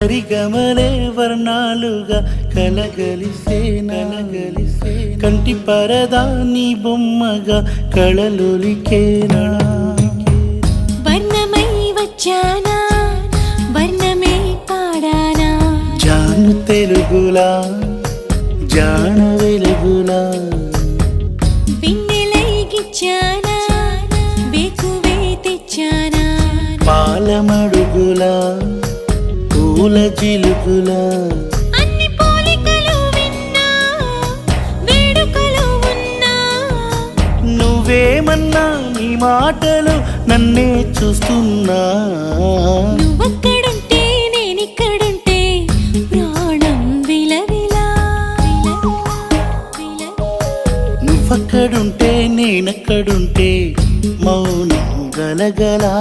సరిగమలే వర్ణాలుగా కలగలిసే కంటి పరదా నీ బొమ్మగా కళలొలికేనా వర్ణమై వచ్చానా వర్ణమే పాడానా జాను తెలుగులా జాన వెలుగులా బిన్నెలై గిచ్చానా బేకువే తెచ్చానా పాలమడుగులా పూల చిలుకులా అన్ని పోలికలు విన్నా వేడుకలు ఉన్నా నువ్వేమన్నా నీ మాటలు నన్నే చూస్తున్నా నువ్వక్కడుంటే నేనిక్కడుంటే ప్రాణం విలవిలా నువ్వక్కడుంటే నేనక్కడుంటే మౌనం గలగలా